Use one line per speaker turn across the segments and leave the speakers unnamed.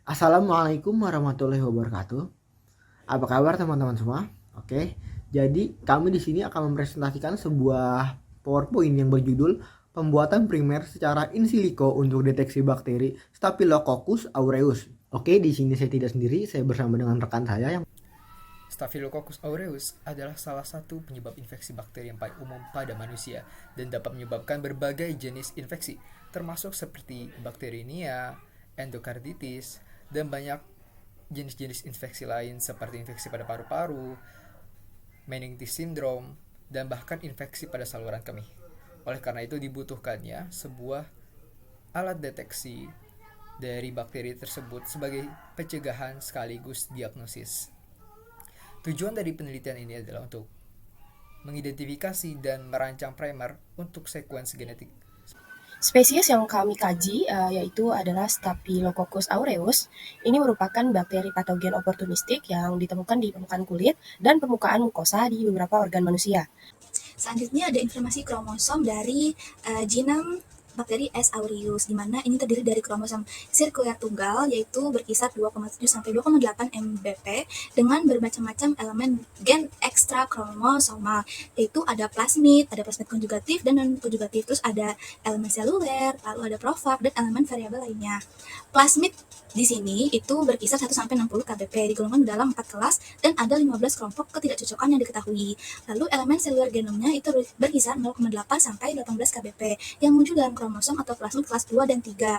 Assalamualaikum warahmatullahi wabarakatuh. Apa kabar teman-teman semua? Oke, jadi kami di sini akan mempresentasikan sebuah PowerPoint yang berjudul pembuatan primer secara in silico untuk deteksi bakteri Staphylococcus aureus. Oke, di sini saya tidak sendiri, saya bersama dengan rekan saya yang
Staphylococcus aureus adalah salah satu penyebab infeksi bakteri yang paling umum pada manusia dan dapat menyebabkan berbagai jenis infeksi, termasuk seperti bakterinia, endokarditis, dan banyak jenis-jenis infeksi lain seperti infeksi pada paru-paru, meningitis syndrome, dan bahkan infeksi pada saluran kemih. Oleh karena itu dibutuhkannya sebuah alat deteksi dari bakteri tersebut sebagai pencegahan sekaligus diagnosis. Tujuan dari penelitian ini adalah untuk mengidentifikasi dan merancang primer untuk sekuensi genetik.
Spesies yang kami kaji yaitu adalah Staphylococcus aureus. Ini merupakan bakteri patogen oportunistik yang ditemukan di permukaan kulit dan permukaan mukosa di beberapa organ manusia.
Selanjutnya ada informasi kromosom dari genom bakteri S. aureus, di mana ini terdiri dari kromosom sirkuler tunggal, yaitu berkisar 2,7 sampai 2,8 mbp, dengan bermacam-macam elemen gen ekstra kromosomal, yaitu ada plasmid konjugatif dan non-konjugatif, terus ada elemen seluler, lalu ada profag, dan elemen variabel lainnya. Plasmid di sini itu berkisar 1 sampai 60 kbp, digolongkan dalam 4 kelas, dan ada 15 kelompok ketidakcocokan yang diketahui. Lalu elemen seluler genomnya itu berkisar 0,8 sampai 18 kbp yang muncul dalam kromosom atau plasmid kelas 2 dan 3.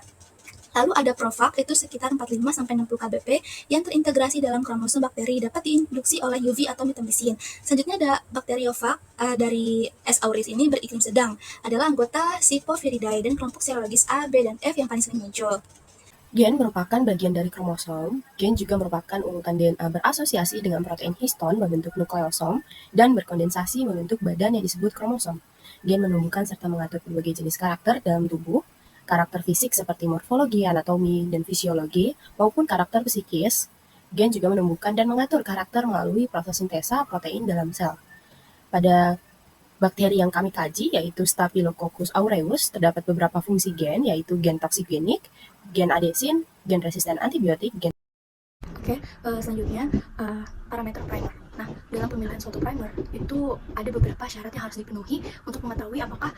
Lalu ada profag itu sekitar 45 sampai 60 kbp yang terintegrasi dalam kromosom bakteri, dapat diinduksi oleh UV atau mitomycin. Selanjutnya ada bakteriofag dari S. aureus ini beriklim sedang, adalah anggota Siphoviridae dan kelompok serologis A, B, dan F yang paling sering muncul.
Gen merupakan bagian dari kromosom. Gen juga merupakan urutan DNA berasosiasi dengan protein histon membentuk nukleosom dan berkondensasi membentuk badan yang disebut kromosom. Gen menumbuhkan serta mengatur berbagai jenis karakter dalam tubuh, karakter fisik seperti morfologi, anatomi, dan fisiologi, maupun karakter psikis. Gen juga menumbuhkan dan mengatur karakter melalui proses sintesa protein dalam sel. Pada bakteri yang kami kaji, yaitu Staphylococcus aureus, terdapat beberapa fungsi gen, yaitu gen toksikogenik, gen adesin, gen resisten antibiotik, gen.
Oke, selanjutnya parameter primer. Nah, dalam pemilihan suatu primer itu ada beberapa syarat yang harus dipenuhi untuk mengetahui apakah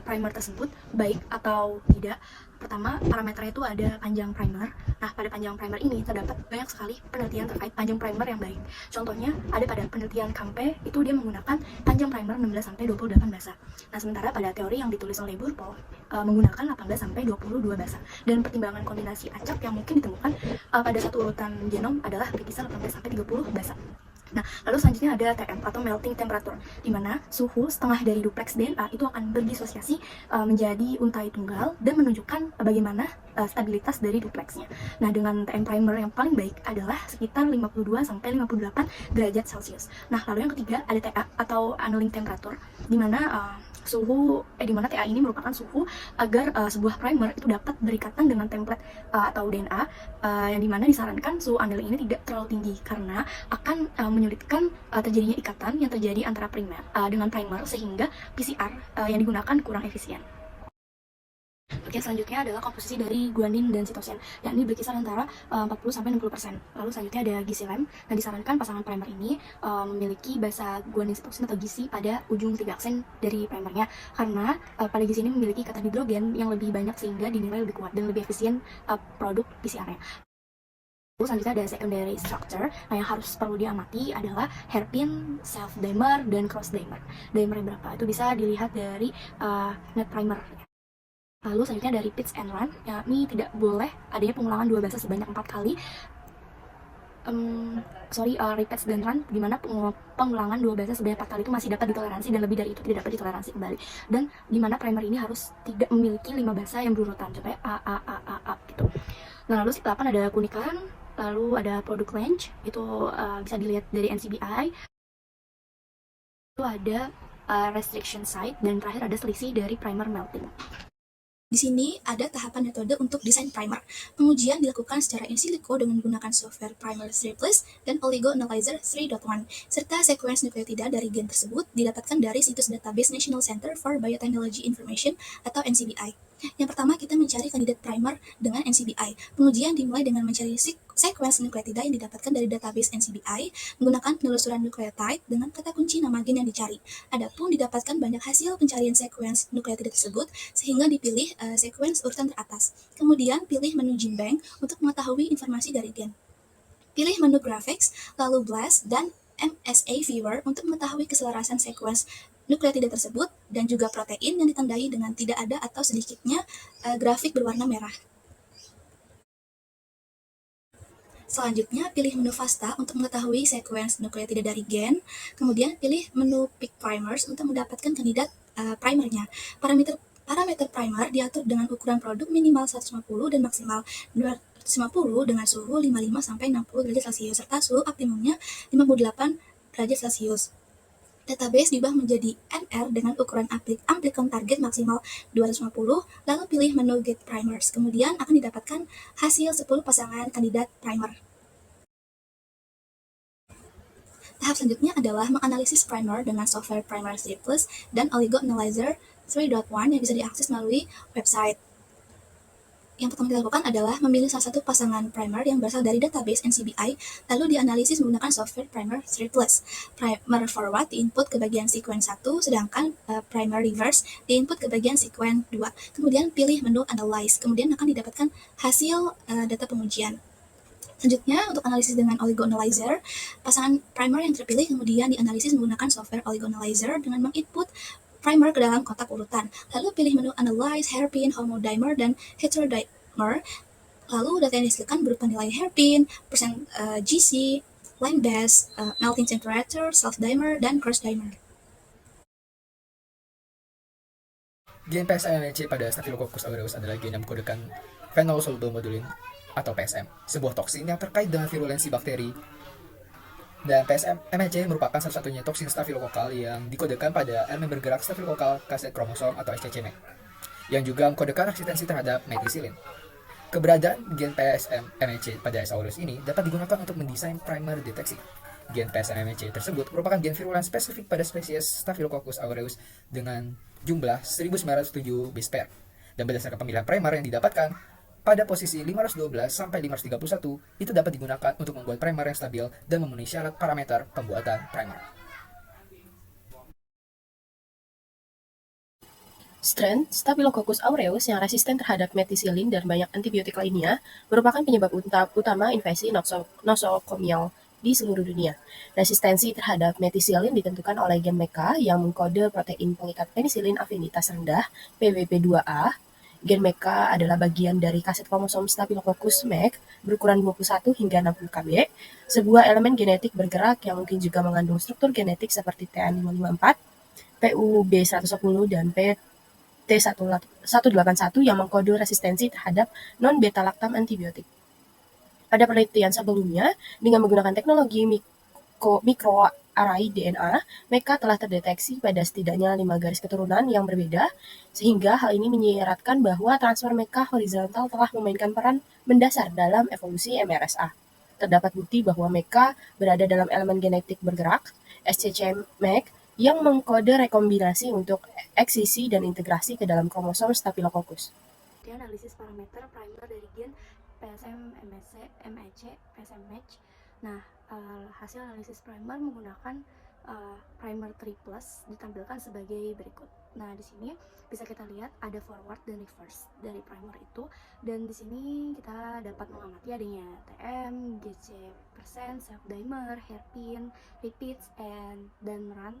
primer tersebut baik atau tidak. Pertama, parameternya itu ada panjang primer. Nah, pada panjang primer ini terdapat banyak sekali penelitian terkait panjang primer yang baik. Contohnya, ada pada penelitian Campe, itu dia menggunakan panjang primer 16 sampai 28 basa. Nah, sementara pada teori yang ditulis oleh Burpo menggunakan 18 sampai 22 basa. Dan pertimbangan kombinasi acak yang mungkin ditemukan pada satu urutan genom adalah berkisar 18 sampai 30 basa. Nah, lalu selanjutnya ada TM atau melting temperature, di mana suhu setengah dari duplex DNA itu akan berdisosiasi menjadi untai tunggal dan menunjukkan bagaimana stabilitas dari duplexnya. Nah, dengan TM primer yang paling baik adalah sekitar 52 sampai 58 derajat Celcius. Nah, lalu yang ketiga ada TA atau annealing temperature, di mana di mana TA ini merupakan suhu agar sebuah primer itu dapat berikatan dengan template atau DNA, yang dimana disarankan suhu annealing ini tidak terlalu tinggi karena akan menyulitkan terjadinya ikatan yang terjadi antara primer dengan primer, sehingga PCR yang digunakan kurang efisien. Oke, selanjutnya adalah komposisi dari guanin dan sitosin, yakni berkisar antara 40-60%. Lalu selanjutnya ada gisilem. Nah, disarankan pasangan primer ini memiliki basa guanin sitosin atau gisi pada ujung 3 aksen dari primernya, karena pada gisi ini memiliki ikatan hidrogen yang lebih banyak sehingga dinilai lebih kuat dan lebih efisien produk PCR-nya. Lalu selanjutnya ada secondary structure. Nah, yang harus perlu diamati adalah hairpin, self dimer, dan cross dimer. Dimernya berapa? Itu bisa dilihat dari net primer. Lalu selanjutnya dari pitch and run, yakni tidak boleh adanya pengulangan 2 basa sebanyak 4 kali. Repeats dan run, di mana pengulangan 2 basa sebanyak 4 kali itu masih dapat ditoleransi dan lebih dari itu tidak dapat ditoleransi kembali. Dan di mana primer ini harus tidak memiliki 5 basa yang berurutan, contohnya A gitu. Nah, lalu 8 ada kunikan, lalu ada product range, itu bisa dilihat dari NCBI. Itu ada restriction site, dan terakhir ada selisih dari primer melting.
Di sini ada tahapan metode untuk desain primer. Pengujian dilakukan secara in silico dengan menggunakan software Primer 3 Plus dan Oligo Analyzer 3.1, serta sequence nukleotida dari gen tersebut didapatkan dari situs database National Center for Biotechnology Information atau NCBI. Yang pertama, kita mencari kandidat primer dengan NCBI. Pengujian dimulai dengan mencari sequence nukleotida yang didapatkan dari database NCBI menggunakan penelusuran nukleotide dengan kata kunci nama gen yang dicari. Adapun didapatkan banyak hasil pencarian sequence nukleotida tersebut, sehingga dipilih sequence urutan teratas. Kemudian pilih menu Gene Bank untuk mengetahui informasi dari gen. Pilih menu Graphics, lalu BLAST dan MSA Viewer untuk mengetahui keselarasan sequence nukleotida tersebut dan juga protein yang ditandai dengan tidak ada atau sedikitnya grafik berwarna merah. Selanjutnya, pilih menu FASTA untuk mengetahui sequence nukleotida dari gen. Kemudian pilih menu Pick Primers untuk mendapatkan kandidat primernya. Parameter primer diatur dengan ukuran produk minimal 150 dan maksimal 250 dengan suhu 55-60 derajat Celcius serta suhu optimumnya 58 derajat Celcius. Database diubah menjadi NR dengan ukuran amplicon target maksimal 250, lalu pilih menu Get Primers. Kemudian akan didapatkan hasil 10 pasangan kandidat primer. Tahap selanjutnya adalah menganalisis primer dengan software Primer 3 Plus dan Oligo Analyzer 3.1 yang bisa diakses melalui website. Yang pertama dilakukan adalah memilih salah satu pasangan primer yang berasal dari database NCBI, lalu dianalisis menggunakan software Primer 3 Plus. Primer forward diinput ke bagian sequence 1, sedangkan primer reverse diinput ke bagian sequence 2. Kemudian pilih menu Analyze, kemudian akan didapatkan hasil data pengujian. Selanjutnya, untuk analisis dengan Oligo Analyzer, pasangan primer yang terpilih kemudian dianalisis menggunakan software Oligo Analyzer dengan menginput primer ke dalam kotak urutan. Lalu pilih menu Analyze, Hairpin, Homodimer, dan Heterodimer. Lalu data yang dihasilkan berupa nilai hairpin, persen GC, line base, melting temperature, self-dimer, dan cross-dimer.
Gen PSM-MHC pada Staphylococcus aureus adalah gen yang mengkodekan phenol soluble modulin atau PSM, sebuah toksin yang terkait dengan virulensi bakteri. Dan PSM-MHC merupakan satu-satunya toksin stafilokokal yang dikodekan pada elemen bergerak stafilokokal kaset kromosom atau SCCM, yang juga mengkodekan resistensi terhadap methicillin. Keberadaan gen PSM-MHC pada S. aureus ini dapat digunakan untuk mendesain primer deteksi. Gen PSM-MHC tersebut merupakan gen virulen spesifik pada spesies Staphylococcus aureus dengan jumlah 1907 base pair. Dan berdasarkan pemilihan primer yang didapatkan pada posisi 512 sampai 531, itu dapat digunakan untuk membuat primer yang stabil dan memenuhi syarat parameter pembuatan primer.
Strain Staphylococcus aureus yang resisten terhadap methicillin dan banyak antibiotik lainnya merupakan penyebab utama infeksi nosocomial di seluruh dunia. Resistensi terhadap methicillin ditentukan oleh gen MECA yang mengkode protein pengikat penisilin afinitas rendah PWP2A. Gen MECA adalah bagian dari kaset kromosom Staphylococcus MEC berukuran 21 hingga 60 kb, sebuah elemen genetik bergerak yang mungkin juga mengandung struktur genetik seperti TN554, PUB110, dan PT181 yang mengkode resistensi terhadap non-beta-lactam antibiotik. Pada penelitian sebelumnya, dengan menggunakan teknologi mikroarray DNA, MECA telah terdeteksi pada setidaknya 5 garis keturunan yang berbeda, sehingga hal ini menyiratkan bahwa transfer MECA horizontal telah memainkan peran mendasar dalam evolusi MRSA. Terdapat bukti bahwa MECA berada dalam elemen genetik bergerak, SCC-MEC, yang mengkode rekombinasi untuk eksisi dan integrasi ke dalam kromosom Staphylococcus.
Analisis parameter primer dari gen PSM, MSC, MEC, PSM-MATCH. Nah, hasil analisis primer menggunakan primer 3 plus ditampilkan sebagai berikut. Nah, di sini bisa kita lihat ada forward dan reverse dari primer itu, dan di sini kita dapat mengamati adanya TM, GC persen, self-dimer, hairpin, repeats, dan run.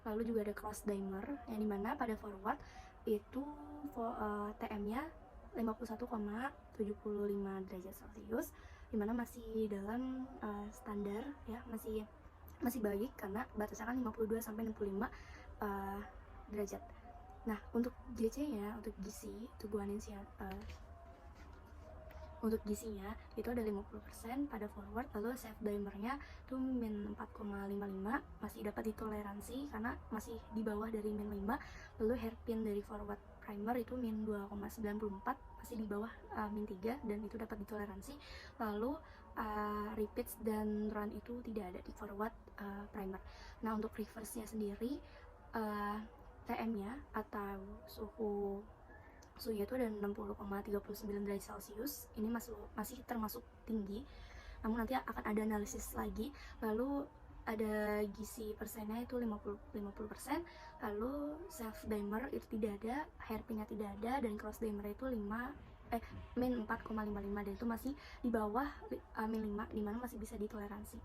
Lalu juga ada cross dimer yang dimana pada forward itu TM-nya 51,75 derajat Celcius, dimana masih dalam standar ya, masih baik karena batasnya kan 52 sampai 65 derajat. Nah, untuk GC-nya, untuk GC itu guanin untuk GC-nya itu ada 50% pada forward, lalu self-dimer-nya itu min 4,55, masih dapat ditoleransi karena masih di bawah dari min 5, lalu hairpin dari forward primer itu min 2,94, masih di bawah min 3 dan itu dapat ditoleransi. Lalu repeats dan run itu tidak ada di forward primer. Nah, untuk reverse-nya sendiri TM-nya atau suhunya itu ada 60,39 derajat Celcius. Ini masih termasuk tinggi, namun nanti akan ada analisis lagi. Lalu ada gizi persennya itu 50%, lalu self dimer itu tidak ada, hairpin-nya tidak ada, dan cross dimer itu min 4,55, dan itu masih di bawah min 5, dimana masih bisa ditoleransi.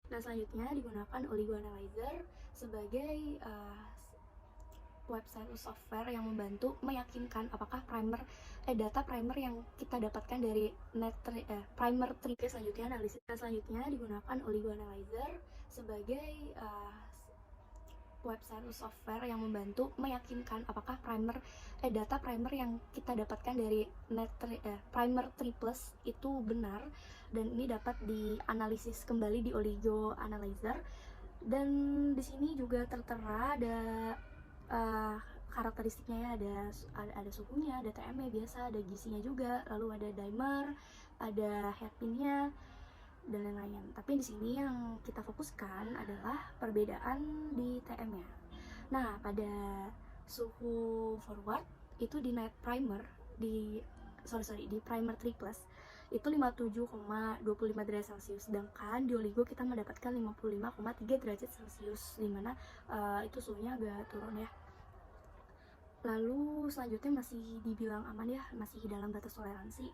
Nah, selanjutnya digunakan oligo analyzer sebagai website software yang membantu meyakinkan apakah data primer yang kita dapatkan dari primer tree. Selanjutnya analisis. Selanjutnya digunakan oligo analyzer sebagai website software yang membantu meyakinkan apakah data primer yang kita dapatkan dari primer tree plus itu benar, dan ini dapat dianalisis kembali di oligo analyzer. Dan di sini juga tertera ada karakteristiknya, ada suhunya, ada TM-nya biasa, ada gizinya juga, lalu ada dimer, ada hairpin-nya, dan lain-lain. Tapi di sini yang kita fokuskan adalah perbedaan di TM-nya. Nah, pada suhu forward itu di night primer di primer 3 plus itu 57,25 derajat Celcius, sedangkan di oligo kita mendapatkan 55,3 derajat Celcius, dimana itu suhunya agak turun ya. Lalu selanjutnya masih dibilang aman ya, masih dalam batas toleransi.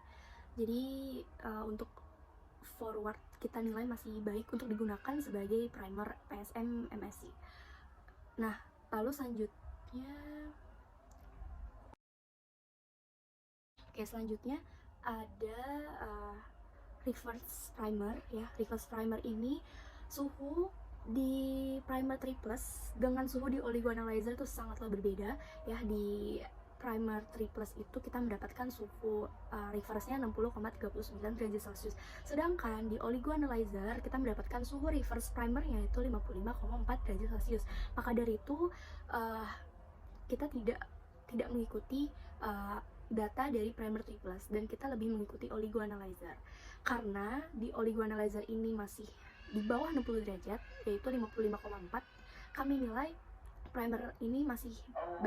Jadi untuk forward kita nilai masih baik untuk digunakan sebagai primer PSM MSc. Nah, lalu selanjutnya ada reverse primer ya. Reverse primer ini suhu di primer 3 plus dengan suhu di oligo analyzer itu sangatlah berbeda ya. Di primer 3 plus itu kita mendapatkan suhu reverse-nya 60,39 derajat Celcius, sedangkan di oligo analyzer kita mendapatkan suhu reverse primernya itu 55,4 derajat Celcius. Maka dari itu kita tidak mengikuti data dari primer 3 plus, dan kita lebih mengikuti oligo analyzer karena di oligo analyzer ini masih di bawah 60 derajat, yaitu 55,4. Kami nilai primer ini masih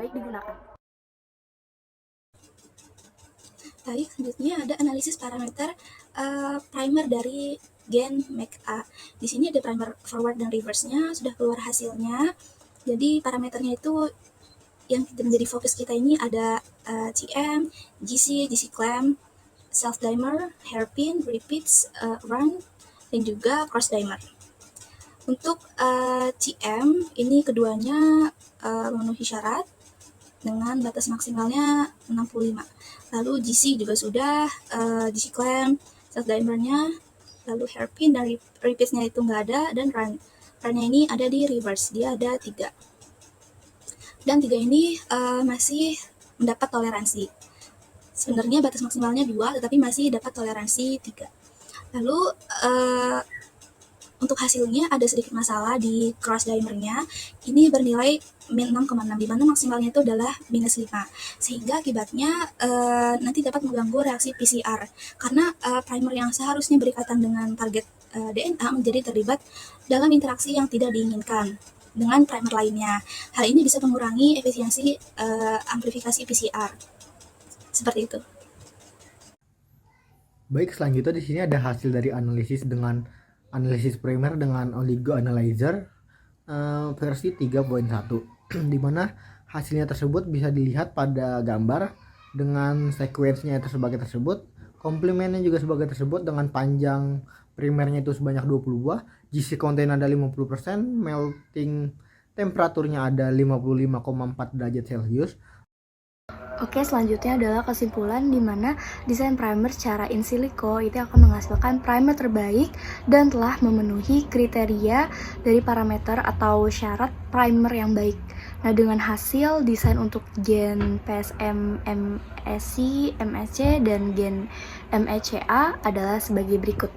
baik digunakan.
Baik, selanjutnya ada analisis parameter primer dari gen MAC-A. Di sini ada primer forward dan reverse-nya, sudah keluar hasilnya. Jadi parameternya itu yang menjadi fokus kita ini ada TM, GC clamp, self dimer, hairpin, repeats, run, dan juga cross dimer. Untuk TM ini keduanya memenuhi syarat dengan batas maksimalnya 65. Lalu GC juga sudah, GC clamp, self dimernya, lalu hairpin dan repeatsnya itu nggak ada, dan runnya ini ada di reverse, dia ada 3. Dan 3 ini masih mendapat toleransi. Sebenarnya batas maksimalnya 2, tetapi masih dapat toleransi 3. Lalu untuk hasilnya ada sedikit masalah di cross dimernya. Ini bernilai min 6,6, di mana maksimalnya itu adalah minus 5. Sehingga akibatnya nanti dapat mengganggu reaksi PCR. Karena primer yang seharusnya berikatan dengan target DNA menjadi terlibat dalam interaksi yang tidak diinginkan dengan primer lainnya. Hal ini bisa mengurangi efisiensi amplifikasi PCR. Seperti itu.
Baik, selanjutnya di sini ada hasil dari analisis primer dengan oligo analyzer versi 3.1 di mana hasilnya tersebut bisa dilihat pada gambar dengan sekuensinya sebagai tersebut, komplementnya juga sebagai tersebut, dengan panjang primernya itu sebanyak 20 buah, GC content ada 50%, melting temperaturnya ada 55,4 derajat Celcius.
Oke, selanjutnya adalah kesimpulan di mana desain primer secara in silico itu akan menghasilkan primer terbaik dan telah memenuhi kriteria dari parameter atau syarat primer yang baik. Nah, dengan hasil desain untuk gen PSM MSc, MSc, dan gen MECA adalah sebagai berikut.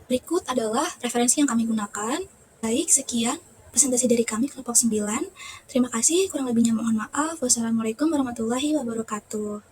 Berikut adalah referensi yang kami gunakan. Baik, sekian. presentasi dari kami kelompok 9. Terima kasih, kurang lebihnya mohon maaf. Wassalamualaikum warahmatullahi wabarakatuh.